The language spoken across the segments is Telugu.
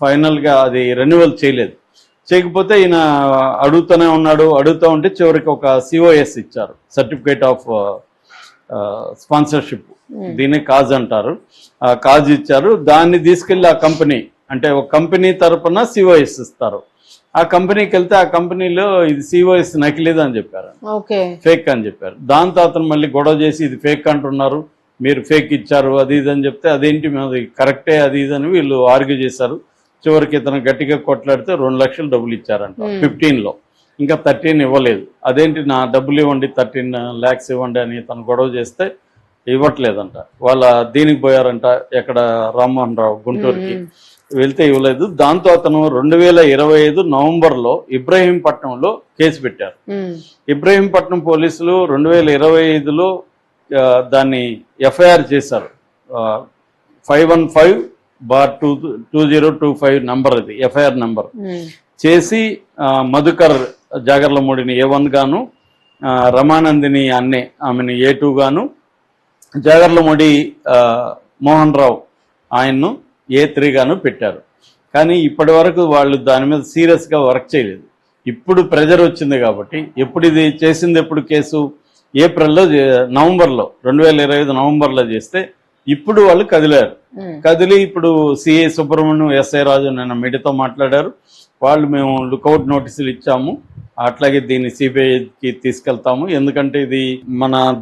ఫైనల్గా అది రెన్యువల్ చేయకపోతే ఈయన అడుగుతూ ఉంటే చివరికి ఒక సిఓఎస్ ఇచ్చారు, సర్టిఫికేట్ ఆఫ్ స్పాన్సర్షిప్, దీన్ని కాజ్ అంటారు. ఆ కాజ్ ఇచ్చారు. దాన్ని తీసుకెళ్లి ఆ కంపెనీ, అంటే ఒక కంపెనీ తరపున సిఓఎస్ ఇస్తారు. ఆ కంపెనీకి వెళ్తే ఆ కంపెనీలో ఇది సిఓఎస్ నకిలీది అని చెప్పారు, ఫేక్ అని చెప్పారు. దాంతో అతను మళ్ళీ గొడవ చేసి ఇది ఫేక్ అంటున్నారు, మీరు ఫేక్ ఇచ్చారు అది ఇది అని చెప్తే అదేంటి అది కరెక్టే అది ఇది అని వీళ్ళు ఆర్గ్యూ చేశారు. చివరికి ఇతను గట్టిగా కొట్లాడితే 2 లక్షలు డబ్బులు ఇచ్చారంట 15లో, ఇంకా 13 ఇవ్వలేదు. అదేంటి నా డబ్బులు ఇవ్వండి 13 lakhs ఇవ్వండి అని తను గొడవ చేస్తే ఇవ్వట్లేదంట. వాళ్ళ దీనికి పోయారంట, ఎక్కడ రామ్మోహన్ రావు గుంటూరుకి వెళ్తే ఇవ్వలేదు. దాంతో అతను 2025 నవంబర్లో ఇబ్రహీంపట్నంలో కేసు పెట్టారు. ఇబ్రహీంపట్నం పోలీసులు 2025లో దాన్ని ఎఫ్ఐఆర్ చేశారు. 515/2025 నంబర్, ఇది ఎఫ్ఐఆర్ నంబర్ చేసి మధుకర్ జాగర్లమూడిని A1 గాను, రమానందిని అన్నే ఆమెను A2 గాను, జాగర్లమూడి మోహన్ రావు ఆయన్ను A3 గాను పెట్టారు. కానీ ఇప్పటి వరకు వాళ్ళు దాని మీద సీరియస్గా వర్క్ చేయలేదు. ఇప్పుడు ప్రెజర్ వచ్చింది కాబట్టి, ఎప్పుడు కేసు ఏప్రిల్లో, నవంబర్లో 2025 నవంబర్లో చేస్తే ఇప్పుడు వాళ్ళు కదిలి ఇప్పుడు సిఐ సుబ్రహ్మణ్యం, ఎస్ఐ రాజు నిన్న మీడియాతో మాట్లాడారు. వాళ్ళు మేము లుకౌట్ నోటీసులు ఇచ్చాము, అట్లాగే దీన్ని సిబిఐకి తీసుకెళ్తాము, ఎందుకంటే ఇది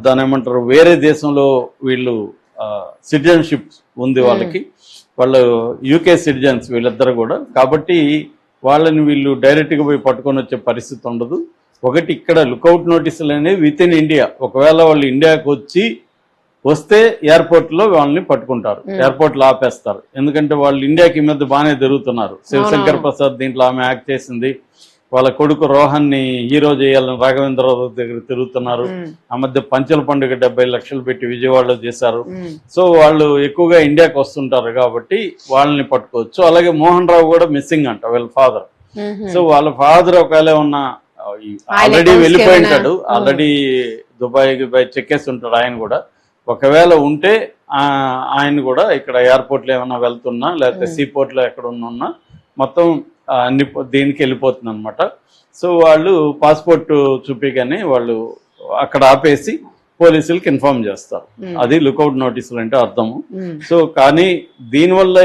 దాని ఏమంటారు వేరే దేశంలో వీళ్ళు సిటిజన్షిప్ ఉంది వాళ్ళకి, వాళ్ళు యూకే సిటిజన్స్ వీళ్ళిద్దరు కూడా. కాబట్టి వాళ్ళని వీళ్ళు డైరెక్ట్గా పోయి పట్టుకొని వచ్చే పరిస్థితి ఉండదు. ఒకటి, ఇక్కడ లుకౌట్ నోటీసులు అనేవి విత్ ఇన్ ఇండియా, ఒకవేళ వాళ్ళు ఇండియాకి వస్తే ఎయిర్పోర్ట్లో వాళ్ళని పట్టుకుంటారు, ఎయిర్పోర్ట్లో ఆపేస్తారు. ఎందుకంటే వాళ్ళు ఇండియాకి ఈ మధ్య బాగానే తిరుగుతున్నారు. శివశంకర్ ప్రసాద్ దీంట్లో ఆమె యాక్ట్ చేసింది, వాళ్ళ కొడుకు రోహన్ని హీరో చేయాలని రాఘవేంద్రరావు దగ్గర తిరుగుతున్నారు. ఆ మధ్య పంచెల పండుగ 70 లక్షలు పెట్టి విజయవాడలో చేశారు. సో వాళ్ళు ఎక్కువగా ఇండియాకి వస్తుంటారు కాబట్టి వాళ్ళని పట్టుకోవచ్చు. అలాగే మోహన్ రావు కూడా మిస్సింగ్ అంట, వీళ్ళ ఫాదర్. సో వాళ్ళ ఫాదర్ ఒకవేళ ఉన్న ఆల్రెడీ వెళ్ళిపోయి ఉంటాడు, ఆల్రెడీ దుబాయ్కి చెక్కేసి ఉంటాడు ఆయన కూడా. ఒకవేళ ఉంటే ఆయన కూడా ఇక్కడ ఎయిర్పోర్ట్లో ఏమన్నా వెళ్తున్నా, లేకపోతే సీపోర్ట్లో ఎక్కడ ఉన్నా మొత్తం అన్ని దీనికి వెళ్ళిపోతుంది అనమాట. సో వాళ్ళు పాస్పోర్ట్ చూపిగానే వాళ్ళు అక్కడ ఆపేసి పోలీసులకి ఇన్ఫార్మ్ చేస్తారు. అది లుకౌట్ నోటీసులు అంటే అర్థము. సో కానీ దీనివల్ల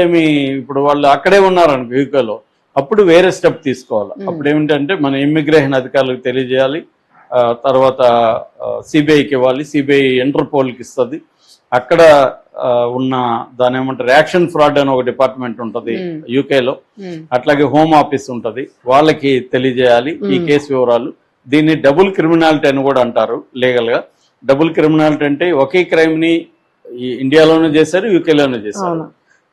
ఇప్పుడు వాళ్ళు అక్కడే ఉన్నారనుకో యూకేలో, అప్పుడు వేరే స్టెప్ తీసుకోవాలి. అప్పుడు ఏమిటంటే మన ఇమ్మిగ్రేషన్ అధికారులకు తెలియజేయాలి, తర్వాత సిబిఐకి ఇవ్వాలి, సిబిఐ ఇంటర్పోల్కి ఇస్తుంది. అక్కడ ఉన్న దాని ఏమంటారు యాక్షన్ ఫ్రాడ్ అని ఒక డిపార్ట్మెంట్ ఉంటుంది యూకేలో, అట్లాగే హోమ్ ఆఫీస్ ఉంటుంది, వాళ్ళకి తెలియజేయాలి ఈ కేసు వివరాలు. దీన్ని డబుల్ క్రిమినాలిటీ అని కూడా అంటారు లీగల్ గా. డబుల్ క్రిమినాలిటీ అంటే ఒకే క్రైమ్ ని ఇండియాలోనూ చేశారు, యూకేలోనూ చేశారు.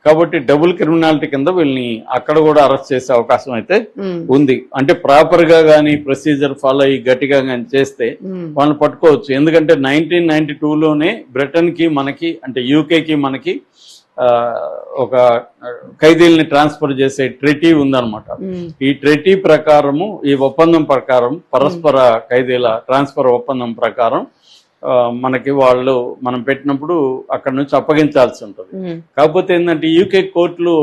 కాబట్టి డబుల్ క్రిమినాలిటీ కింద వీళ్ళని అక్కడ కూడా అరెస్ట్ చేసే అవకాశం అయితే ఉంది. అంటే ప్రాపర్ గా కానీ ప్రొసీజర్ ఫాలో అయ్యి గట్టిగా కానీ చేస్తే వాళ్ళని పట్టుకోవచ్చు. ఎందుకంటే 1992లోనే బ్రిటన్ కి మనకి, అంటే యూకేకి మనకి ఒక ఖైదీల్ని ట్రాన్స్ఫర్ చేసే ట్రెటీ ఉందన్నమాట. ఈ ట్రెటీ ప్రకారము, ఈ ఒప్పందం ప్రకారం, పరస్పర ఖైదీల ట్రాన్స్ఫర్ ఒప్పందం ప్రకారం మనకి మనం పెట్టినప్పుడు అక్కడ నుంచి అప్పగించాల్సి ఉంటుంది. కాకపోతే ఏంటంటే యూకే కోర్టులు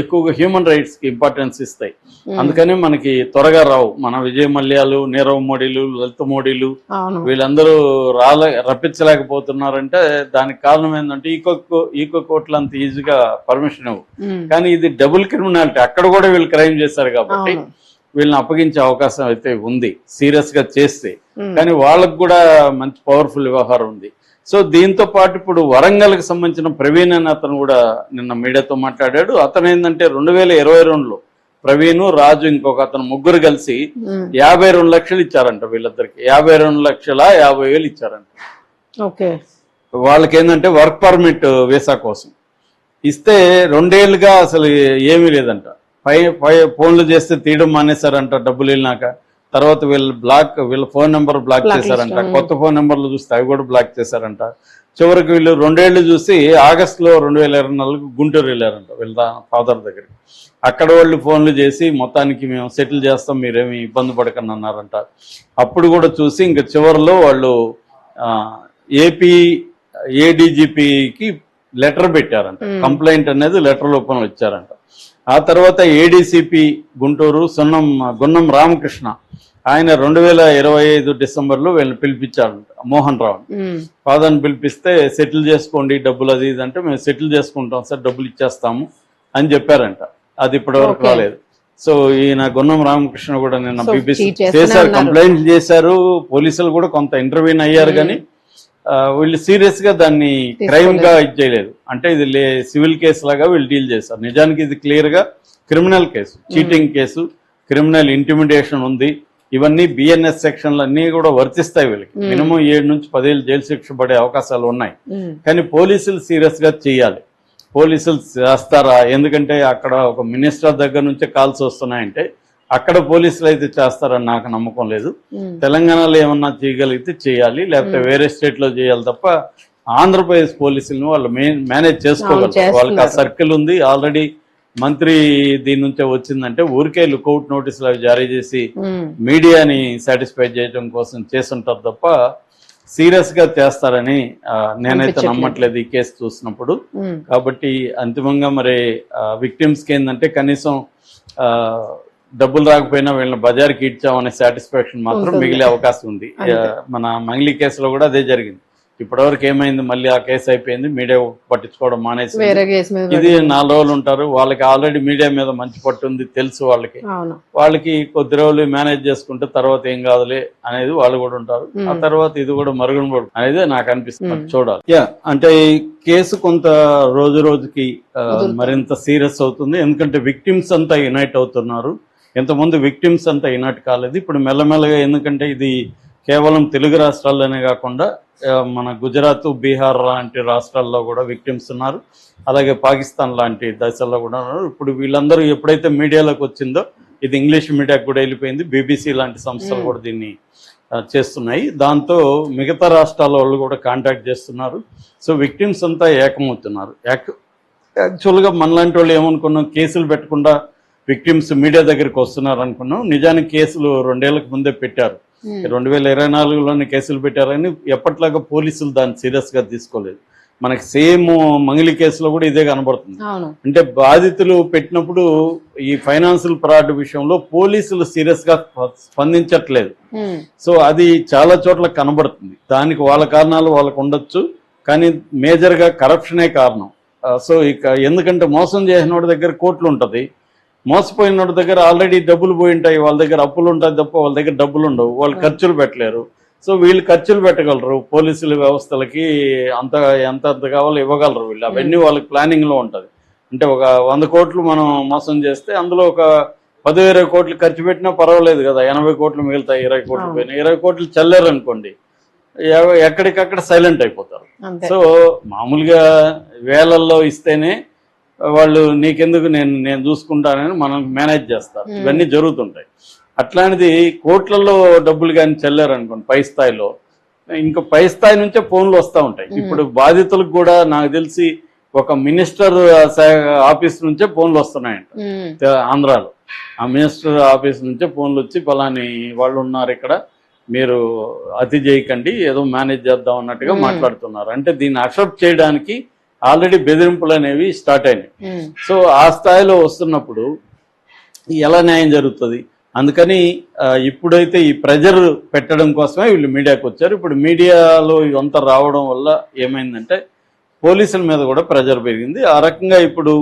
ఎక్కువగా హ్యూమన్ రైట్స్ కి ఇంపార్టెన్స్ ఇస్తాయి. అందుకని మనకి త్వరగా రావు. మన విజయ్ మల్యాలు, నీరవ్ మోడీలు, లలిత మోడీలు వీళ్ళందరూ రప్పించలేకపోతున్నారంటే దానికి కారణం ఏంటంటే ఈకో కోర్టులు అంత ఈజీగా పర్మిషన్ ఇవ్వు. కానీ ఇది డబుల్ క్రిమినాలిటీ, అక్కడ కూడా వీళ్ళు క్రైమ్ చేశారు కాబట్టి వీళ్ళని అప్పగించే అవకాశం అయితే ఉంది సీరియస్ గా చేస్తే. కానీ వాళ్ళకు కూడా మంచి పవర్ఫుల్ వ్యవహారం ఉంది. సో దీంతో పాటు ఇప్పుడు వరంగల్కి సంబంధించిన ప్రవీణ్ అని అతను కూడా నిన్న మీడియాతో మాట్లాడాడు. అతను ఏంటంటే 2022లో ప్రవీణ్, రాజు, ఇంకొక అతను ముగ్గురు కలిసి 52 లక్షలు ఇచ్చారంట వీళ్ళిద్దరికి. 52,50,000 ఇచ్చారంట. వాళ్ళకి ఏంటంటే వర్క్ పర్మిట్ వీసా కోసం ఇస్తే 2 ఏళ్లుగా అసలు ఏమీ లేదంట. ఫోన్లు చేస్తే తీయడం మానేశారంట డబ్బులు వెళ్ళినాక. తర్వాత వీళ్ళ ఫోన్ నెంబర్ బ్లాక్ చేశారంట. కొత్త ఫోన్ నెంబర్లు చూస్తే అవి కూడా బ్లాక్ చేశారంట. చివరికి వీళ్ళు 2 ఏళ్లు చూసి ఆగస్టులో 2024 గుంటూరు వెళ్ళారంట వీళ్ళ ఫాదర్ దగ్గరికి. అక్కడ వాళ్ళు ఫోన్లు చేసి మొత్తానికి మేము సెటిల్ చేస్తాం, మీరేమి ఇబ్బంది పడకని అన్నారంట. అప్పుడు కూడా చూసి ఇంకా చివరిలో వాళ్ళు ఏపీ ఏడీజీపీకి లెటర్ పెట్టారంట. కంప్లైంట్ అనేది లెటర్ రూపంలో ఇచ్చారంట. ఆ తర్వాత ఏడీసీపీ గుంటూరు గున్నం రామకృష్ణ, ఆయన 2025 డిసెంబర్లో వీళ్ళని పిలిపించాడు, మోహన్ రావు ఫాదర్ని పిలిపిస్తే సెటిల్ చేసుకోండి డబ్బులు అది ఇది అంటే, మేము సెటిల్ చేసుకుంటాం సార్, డబ్బులు ఇచ్చేస్తాము అని చెప్పారంట. అది ఇప్పటివరకు రాలేదు. సో ఈయన గున్నం రామకృష్ణ కూడా నిన్న బీబీసీ చేశారు, కంప్లైంట్ చేశారు, పోలీసులు కూడా కొంత ఇంటర్వ్యూన్ అయ్యారు, కానీ వీళ్ళు సీరియస్ గా దాన్ని క్రైమ్ గా ఇది చేయలేదు. అంటే ఇది సివిల్ కేసు లాగా వీళ్ళు డీల్ చేశారు. నిజానికి ఇది క్లియర్ గా criminal case, cheating case, criminal intimidation ఉంది. ఇవన్నీ బిఎన్ఎస్ సెక్షన్లు అన్ని కూడా వర్తిస్తాయి వీళ్ళకి. మినిమం 7 నుంచి 10 ఏళ్ళు జైలు శిక్ష పడే అవకాశాలు ఉన్నాయి. కానీ పోలీసులు సీరియస్ గా చేయాలి. పోలీసులు చేస్తారా? ఎందుకంటే అక్కడ ఒక మినిస్టర్ దగ్గర నుంచే కాల్స్ వస్తున్నాయంటే అక్కడ పోలీసులు అయితే చేస్తారని నాకు నమ్మకం లేదు. తెలంగాణలో ఏమన్నా చేయగలిగితే చేయాలి, లేకపోతే వేరే స్టేట్ లో చేయాలి తప్ప ఆంధ్రప్రదేశ్ పోలీసులను వాళ్ళు మేనేజ్ చేసుకోగలరు. వాళ్ళకి ఆ సర్కిల్ ఉంది ఆల్రెడీ. మంత్రి దీని నుంచే వచ్చిందంటే ఊరికే లుకౌట్ నోటీసులు అవి జారీ చేసి మీడియాని సాటిస్ఫై చేయడం కోసం చేస్తుంటారు తప్ప సీరియస్ గా చేస్తారని నేనైతే నమ్మట్లేదు ఈ కేసు చూసినప్పుడు. కాబట్టి అంతిమంగా మరి విక్టిమ్స్ కి ఏంటంటే కనీసం డబ్బులు రాకపోయినా వీళ్ళని బజార్కి ఇచ్చామనే సాటిస్ఫాక్షన్ మాత్రం మిగిలే అవకాశం ఉంది. మన మంగ్లీ కేసులో కూడా అదే జరిగింది. ఇప్పటివరకు ఏమైంది, మళ్ళీ ఆ కేసు అయిపోయింది, మీడియా పట్టించుకోవడం మానేసి ఇది 4 రోజులు ఉంటారు. వాళ్ళకి ఆల్రెడీ మీడియా మీద మంచి పట్టుంది తెలుసు, వాళ్ళకి కొద్ది రోజులు మేనేజ్ చేసుకుంటే తర్వాత ఏం కాదులే అనేది వాళ్ళు కూడా ఉంటారు. ఆ తర్వాత ఇది కూడా మరుగున పడు అనేది నాకు అనిపిస్తుంది. చూడాలి. అంటే ఈ కేసు కొంత రోజు రోజుకి మరింత సీరియస్ అవుతుంది. ఎందుకంటే విక్టిమ్స్ అంతా యునైట్ అవుతున్నారు. ఇంతకుముందు విక్టిమ్స్ అంతా యునైట్ కాలేదు. ఇప్పుడు మెల్లమెల్లగా, ఎందుకంటే ఇది కేవలం తెలుగు రాష్ట్రాల్లోనే కాకుండా మన గుజరాత్, బీహార్ లాంటి రాష్ట్రాల్లో కూడా విక్టిమ్స్ ఉన్నారు. అలాగే పాకిస్తాన్ లాంటి దేశాల్లో కూడా ఉన్నారు. ఇప్పుడు వీళ్ళందరూ ఎప్పుడైతే మీడియాలోకి వచ్చిందో ఇది ఇంగ్లీష్ మీడియాకు కూడా వెళ్ళిపోయింది. బీబీసీ లాంటి సంస్థలు కూడా దీన్ని చేస్తున్నాయి. దాంతో మిగతా రాష్ట్రాల వాళ్ళు కూడా కాంటాక్ట్ చేస్తున్నారు. సో విక్టిమ్స్ అంతా ఏకమవుతున్నారు. యాక్చువల్గా మనలాంటి వాళ్ళు ఏమనుకున్నాం, కేసులు పెట్టకుండా విక్టిమ్స్ మీడియా దగ్గరికి వస్తున్నారు అనుకున్నాం. నిజానికి కేసులు 2 ఏళ్లకు ముందే పెట్టారు. 2024లోనే కేసులు పెట్టారని. ఎప్పట్లాగా పోలీసులు దాన్ని సీరియస్ గా తీసుకోలేదు. మనకి సేమ్ మంగళి కేసులో కూడా ఇదే కనబడుతుంది. అంటే బాధితులు పెట్టినప్పుడు ఈ ఫైనాన్షియల్ ఫ్రాడ్ విషయంలో పోలీసులు సీరియస్ గా స్పందించట్లేదు. సో అది చాలా చోట్ల కనబడుతుంది. దానికి వాళ్ళ కారణాలు వాళ్ళకు ఉండొచ్చు, కానీ మేజర్ గా కరప్షనే కారణం. సో ఇక ఎందుకంటే మోసం చేసిన వాడి దగ్గర కోట్లు ఉంటది, మోసపోయిన దగ్గర ఆల్రెడీ డబ్బులు పోయి ఉంటాయి, వాళ్ళ దగ్గర అప్పులు ఉంటాయి తప్ప వాళ్ళ దగ్గర డబ్బులు ఉండవు, వాళ్ళు ఖర్చులు పెట్టలేరు. సో వీళ్ళు ఖర్చులు పెట్టగలరు, పోలీసుల వ్యవస్థలకి ఎంత కావాలో ఇవ్వగలరు వీళ్ళు. అవన్నీ వాళ్ళకి ప్లానింగ్ లో ఉంటది. అంటే ఒక 100 కోట్లు మనం మోసం చేస్తే అందులో ఒక 10-20 కోట్లు ఖర్చు పెట్టినా పర్వాలేదు కదా, 80 కోట్లు మిగులుతాయి. 20 కోట్లు పోయినా 20 కోట్లు చల్లారు అనుకోండి, ఎక్కడికక్కడ సైలెంట్ అయిపోతారు. సో మామూలుగా వేలల్లో ఇస్తేనే వాళ్ళు నీకెందుకు నేను చూసుకుంటానని మనం మేనేజ్ చేస్తారు. ఇవన్నీ జరుగుతుంటాయి. అట్లాంటిది కోట్లలో డబ్బులు కానీ చెల్లారు అనుకోండి పై స్థాయిలో, ఇంకా పై స్థాయి నుంచే ఫోన్లు వస్తూ ఉంటాయి. ఇప్పుడు బాధితులకు కూడా నాకు తెలిసి ఒక మినిస్టర్ ఆఫీస్ నుంచే ఫోన్లు వస్తున్నాయంట ఆంధ్రాలో. ఆ మినిస్టర్ ఆఫీస్ నుంచే ఫోన్లు వచ్చి పలాని వాళ్ళు ఉన్నారు ఇక్కడ, మీరు అతి చేయకండి, ఏదో మేనేజ్ చేద్దాం అన్నట్టుగా మాట్లాడుతున్నారు. అంటే దీన్ని అక్సెప్ట్ చేయడానికి ఆల్రెడీ బెదిరింపులు అనేవి స్టార్ట్ అయినాయి. సో ఆ స్థాయిలో వస్తున్నప్పుడు ఎలా న్యాయం జరుగుతుంది? అందుకని ఇప్పుడైతే ఈ ప్రెజర్ పెట్టడం కోసమే వీళ్ళు మీడియాకు వచ్చారు. ఇప్పుడు మీడియాలో ఇవంతా రావడం వల్ల ఏమైందంటే పోలీసుల మీద కూడా ప్రెజర్ పెరిగింది. ఆ రకంగా ఇప్పుడు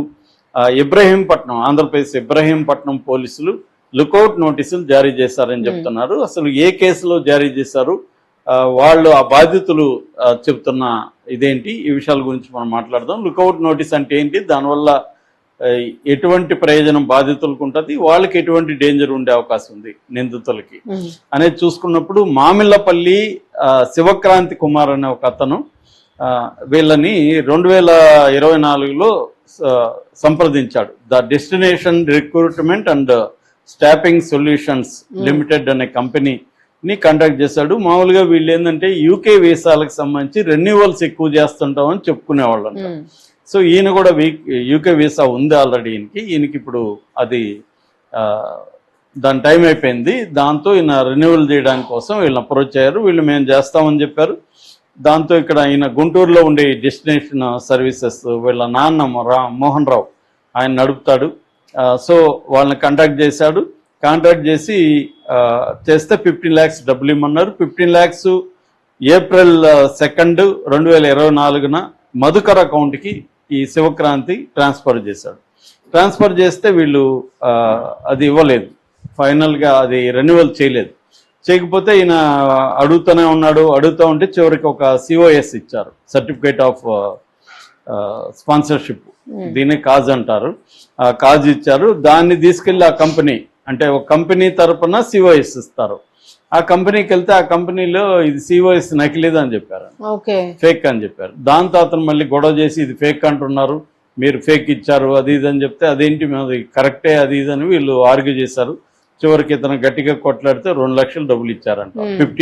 ఇబ్రహీంపట్నం, ఆంధ్రప్రదేశ్ ఇబ్రహీంపట్నం పోలీసులు లుకౌట్ నోటీసులు జారీ చేశారని చెప్తున్నారు. అసలు ఏ కేసులో జారీ చేశారు, వాళ్ళు ఆ బాధితులు చెప్తున్న ఇదేంటి, ఈ విషయాల గురించి మనం మాట్లాడదాం. లుకౌట్ నోటీస్ అంటే ఏంటి, దానివల్ల ఎటువంటి ప్రయోజనం బాధితులకు ఉంటుంది, వాళ్ళకి ఎటువంటి డేంజర్ ఉండే అవకాశం ఉంది నిందితులకి అనేది చూసుకున్నప్పుడు మామిళ్ళపల్లి శివక్రాంతి కుమార్ అనే ఒక అతను వీళ్ళని 2024లో సంప్రదించాడు. The destination recruitment and staffing solutions limited అనే కంపెనీని కాంటాక్ట్ చేశాడు. మామూలుగా వీళ్ళు ఏంటంటే యూకే వీసాలకు సంబంధించి రెన్యువల్స్ ఎక్కువ చేస్తుంటామని చెప్పుకునేవాళ్ళు అంట. సో ఈయన కూడా యూకే వీసా ఉంది ఆల్రెడీ ఈయనకి ఇప్పుడు అది దాని టైం అయిపోయింది. దాంతో ఈయన రెన్యువల్ చేయడానికి కోసం వీళ్ళని అప్రోచ్ అయ్యారు. వీళ్ళు మేము చేస్తామని చెప్పారు. దాంతో ఇక్కడ ఈయన గుంటూరులో ఉండే డెస్టినేషన్ సర్వీసెస్ వీళ్ళ నాన్న మోహన్ రావు ఆయన నడుపుతాడు. సో వాళ్ళని కాంటాక్ట్ చేశాడు. కాంటాక్ట్ చేసి చేస్తే 15 lakhs డబ్బులు ఇమ్మన్నారు. 15 lakhs April 2, 2024 మధుకర్ అకౌంట్కి ఈ శివక్రాంతి ట్రాన్స్ఫర్ చేశాడు. ట్రాన్స్ఫర్ చేస్తే వీళ్ళు అది ఇవ్వలేదు, ఫైనల్గా అది రెన్యువల్ చేయలేదు. చేయకపోతే ఈయన అడుగుతూనే ఉన్నాడు. అడుగుతూ ఉంటే చివరికి ఒక COS ఇచ్చారు, సర్టిఫికేట్ ఆఫ్ స్పాన్సర్షిప్, దీన్ని కాజ్ అంటారు. ఆ కాజ్ ఇచ్చారు. దాన్ని తీసుకెళ్లి ఆ కంపెనీ, అంటే ఒక కంపెనీ తరపున COS ఇస్తారు. ఆ కంపెనీకి వెళ్తే ఆ కంపెనీలో ఇది COS నకిలీది అని చెప్పారు, ఫేక్ అని చెప్పారు. దాంతో అతను మళ్ళీ గొడవ చేసి ఇది ఫేక్ అంటున్నారు, మీరు ఫేక్ ఇచ్చారు అది ఇది అని చెప్తే అదేంటి అది కరెక్టే అది ఇది అని వీళ్ళు ఆర్గ్యూ చేశారు. చివరికి ఇతను గట్టిగా కొట్లాడితే 2 లక్షలు డబ్బులు ఇచ్చారంట. 15